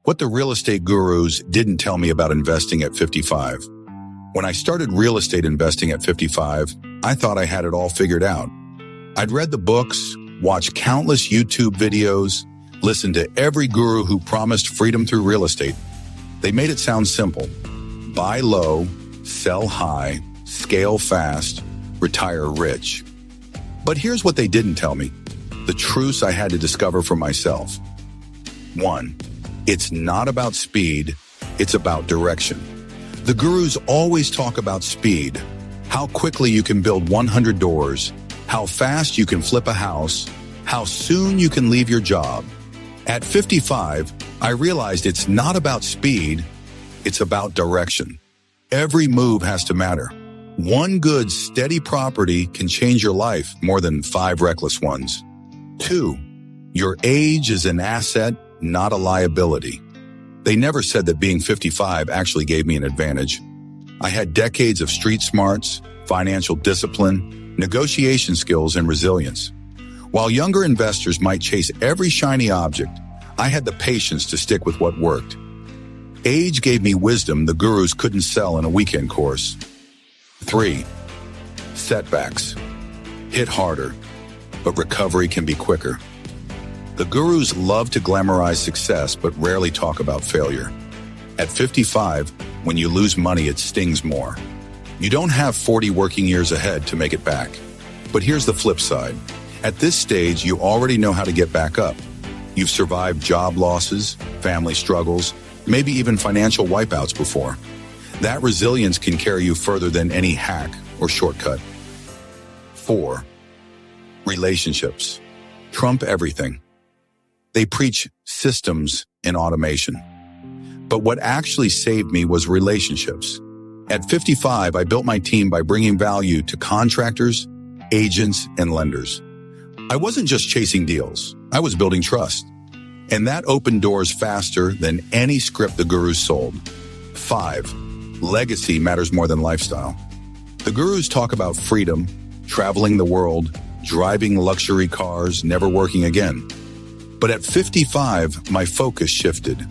What the real estate gurus didn't tell me about investing at 55. When I started real estate investing at 55, I thought I had it all figured out. I'd read the books, watched countless YouTube videos, listened to every guru who promised freedom through real estate. They made it sound simple. Buy low, sell high, scale fast, retire rich. But here's what they didn't tell me. The truths I had to discover for myself. 1. It's not about speed, it's about direction. The gurus always talk about speed, how quickly you can build 100 doors, how fast you can flip a house, how soon you can leave your job. At 55, I realized it's not about speed, it's about direction. Every move has to matter. One good, steady property can change your life more than 5 reckless ones. 2. Your age is an asset, not a liability. They never said that being 55 actually gave me an advantage. I had decades of street smarts, financial discipline, negotiation skills, and resilience. While younger investors might chase every shiny object, I had the patience to stick with what worked. Age gave me wisdom the gurus couldn't sell in a weekend course. 3. Setbacks. Hit harder, but recovery can be quicker. The gurus love to glamorize success but rarely talk about failure. At 55, when you lose money, it stings more. You don't have 40 working years ahead to make it back. But here's the flip side. At this stage, you already know how to get back up. You've survived job losses, family struggles, maybe even financial wipeouts before. That resilience can carry you further than any hack or shortcut. 4. Relationships. Trump everything. They preach systems and automation. But what actually saved me was relationships. At 55, I built my team by bringing value to contractors, agents, and lenders. I wasn't just chasing deals. I was building trust. And that opened doors faster than any script the gurus sold. 5. Legacy matters more than lifestyle. The gurus talk about freedom, traveling the world, driving luxury cars, never working again. But at 55, my focus shifted.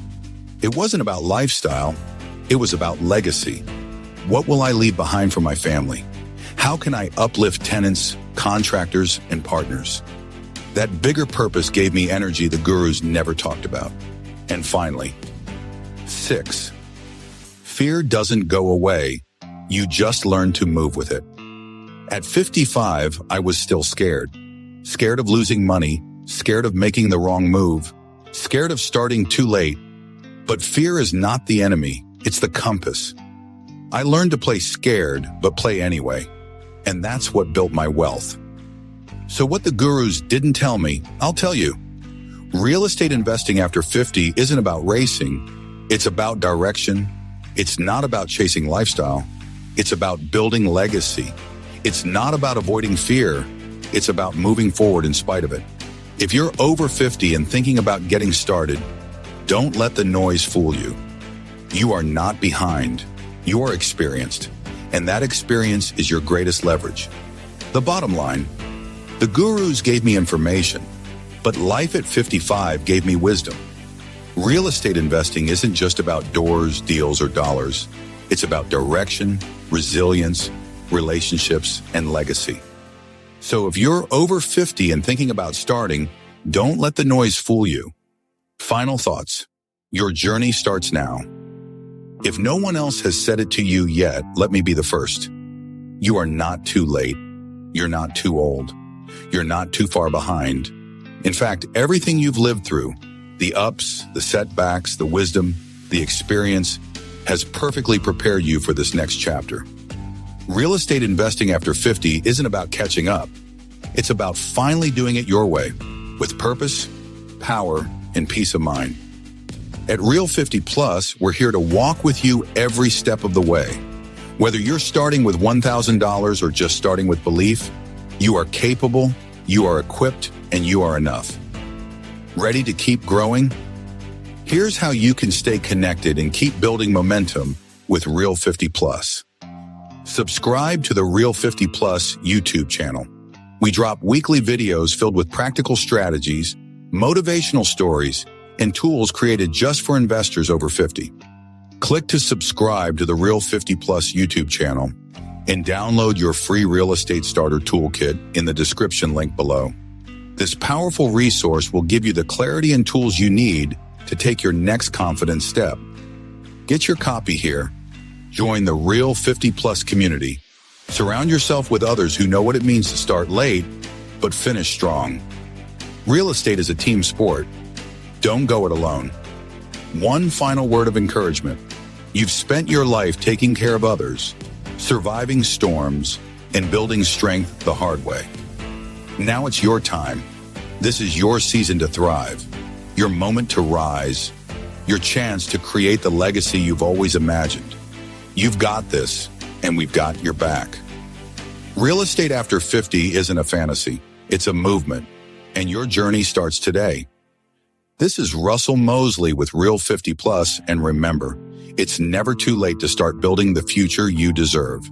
It wasn't about lifestyle, it was about legacy. What will I leave behind for my family? How can I uplift tenants, contractors, and partners? That bigger purpose gave me energy the gurus never talked about. And finally, 6. Fear doesn't go away, you just learn to move with it. At 55, I was still scared. Scared of losing money, scared of making the wrong move, scared of starting too late. But fear is not the enemy, it's the compass. I learned to play scared, but play anyway. And that's what built my wealth. So what the gurus didn't tell me, I'll tell you. Real estate investing after 50 isn't about racing, it's about direction. It's not about chasing lifestyle, it's about building legacy. It's not about avoiding fear, it's about moving forward in spite of it. If you're over 50 and thinking about getting started, don't let the noise fool you. You are not behind. You are experienced. And that experience is your greatest leverage. The bottom line, the gurus gave me information, but life at 55 gave me wisdom. Real estate investing isn't just about doors, deals, or dollars. It's about direction, resilience, relationships, and legacy. So if you're over 50 and thinking about starting, don't let the noise fool you. Final thoughts. Your journey starts now. If no one else has said it to you yet, let me be the first. You are not too late. You're not too old. You're not too far behind. In fact, everything you've lived through, the ups, the setbacks, the wisdom, the experience, has perfectly prepared you for this next chapter. Real estate investing after 50 isn't about catching up. It's about finally doing it your way, with purpose, power, and peace of mind. At Real 50 Plus, we're here to walk with you every step of the way. Whether you're starting with $1,000 or just starting with belief, you are capable, you are equipped, and you are enough. Ready to keep growing? Here's how you can stay connected and keep building momentum with Real 50 Plus. Subscribe to the Real 50 Plus YouTube channel. We drop weekly videos filled with practical strategies, motivational stories, and tools created just for investors over 50. Click to subscribe to the Real 50 Plus YouTube channel and download your free Real Estate Starter Toolkit in the description link below. This powerful resource will give you the clarity and tools you need to take your next confident step. Get your copy here. Join the Real 50 Plus community. Surround yourself with others who know what it means to start late, but finish strong. Real estate is a team sport. Don't go it alone. One final word of encouragement. You've spent your life taking care of others, surviving storms, and building strength the hard way. Now it's your time. This is your season to thrive, your moment to rise, your chance to create the legacy you've always imagined. You've got this, and we've got your back. Real estate after 50 isn't a fantasy. It's a movement, and your journey starts today. This is Russell Mosley with Real 50 Plus, and remember, it's never too late to start building the future you deserve.